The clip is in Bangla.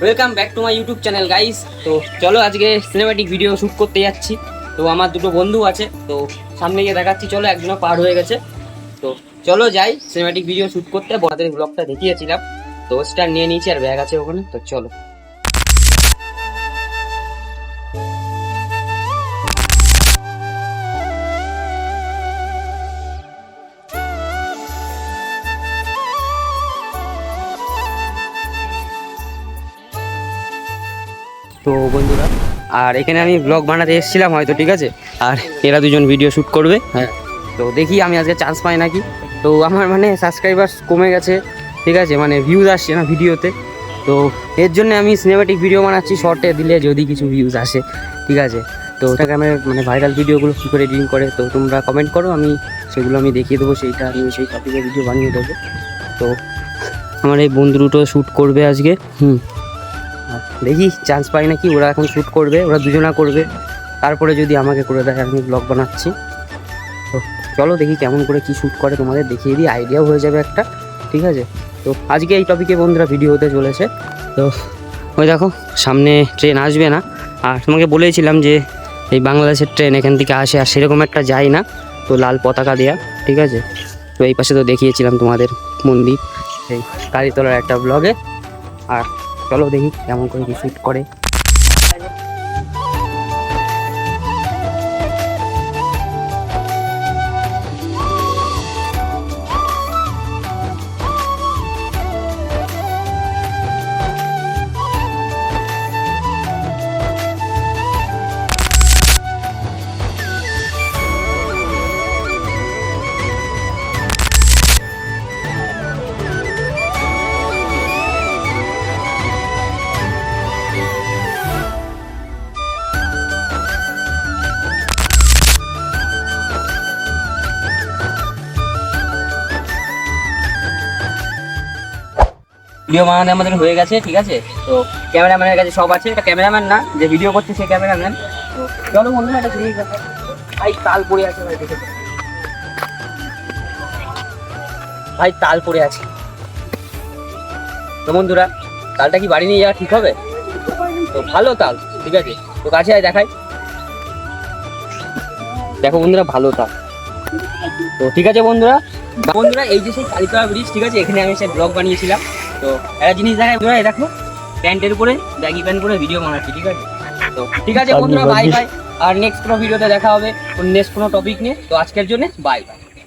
Welcome back to my YouTube channel guys. তো চলো আজকে সিনেম্যাটিক ভিডিও শ্যুট করতে যাচ্ছি। তো আমার দুটো বন্ধু আছে, তো সামনে গিয়ে দেখাচ্ছি। চলো, একজনও পার হয়ে গেছে। তো চলো যাই সিনেম্যাটিক ভিডিও শ্যুট করতে। বড়দের ব্লগটা দেখিয়েছিলাম, তো স্টার নিয়ে নিয়েছি আর ব্যাগ আছে ওখানে। তো চলো। তো বন্ধুরা, আর এখানে আমি ব্লগ বানাতে এসেছিলাম হয়তো, ঠিক আছে। আর এরা দুজন ভিডিও শ্যুট করবে। হ্যাঁ, তো দেখি আমি আজকে চান্স পাই নাকি। তো আমার সাবস্ক্রাইবার্স কমে গেছে, ঠিক আছে, ভিউজ আসছে না ভিডিওতে। তো এর জন্য আমি সিনেম্যাটিক ভিডিও বানাচ্ছি, শর্টে দিলে যদি কিছু ভিউজ আসে, ঠিক আছে। তো ওটাকে আমি ভাইরাল ভিডিওগুলো কী করে এডিটিং করে, তো তোমরা কমেন্ট করো, আমি সেগুলো দেখিয়ে দেবো। আমি সেই টপিকে ভিডিও বানিয়ে দেবো। তো আমার এই বন্ধু দুটো শ্যুট করবে আজকে। দেখি চান্স পাই নাকি। ওরা এখন শ্যুট করবে, ওরা দুজনা করবে। তারপরে যদি আমাকে করে দেয়, আমি ব্লগ বানাচ্ছি। তো চলো দেখি কেমন করে কি শ্যুট করে, তোমাদের দেখিয়ে দিই, আইডিয়াও হয়ে যাবে একটা, ঠিক আছে। তো আজকে এই টপিকে বন্ধুরা ভিডিও হতে চলেছে। তো ওই দেখো সামনে ট্রেন আসবে না। আর তোমাকে বলেছিলাম যে এই বাংলাদেশের ট্রেন এখান থেকে আসে, আর সেরকম একটা যায় না। তো লাল পতাকা দেয়া, ঠিক আছে। তো এই পাশে তো দেখিয়েছিলাম তোমাদের মন্দির, এই কালীতলার একটা ব্লগে। আর চলো দেখি কেমন করে কি শ্যুট করে। ভিডিও বানানো আমাদের হয়ে গেছে, ঠিক আছে। তো ক্যামেরাম্যানের কাছে সব আছে। এটা ক্যামেরাম্যান না, যে ভিডিও করছে সে ক্যামেরাম্যান। তো চলো বন্ধুরা, এটা জিনিস দেখো। ভাই তাল পড়ে আছে, ভাই দেখে ভাই তাল পড়ে আছে। তো বন্ধুরা, তালটা কি বাড়ি নিয়ে যাওয়া ঠিক হবে? তো ভালো তাল, ঠিক আছে। তো কাছে আয় দেখাই, দেখো বন্ধুরা, ভালো তাল। তো ঠিক আছে বন্ধুরা, এই যে সেই কালীতলা ব্রিজ, ঠিক আছে, এখানে আমি সেই ব্লগ বানিয়েছিলাম। তো একটা জিনিস দেখাই বন্ধুরা, এই দেখো প্যান্টের উপরে ব্যাগি প্যান্ট পরে ভিডিও বানাচ্ছি, ঠিক আছে। তো ঠিক আছে বন্ধুরা, বাই বাই। আর নেক্সট কোনো ভিডিওতে দেখা হবে নেক্সট কোনো টপিক নিয়ে। তো আজকের জন্য বাই বাই।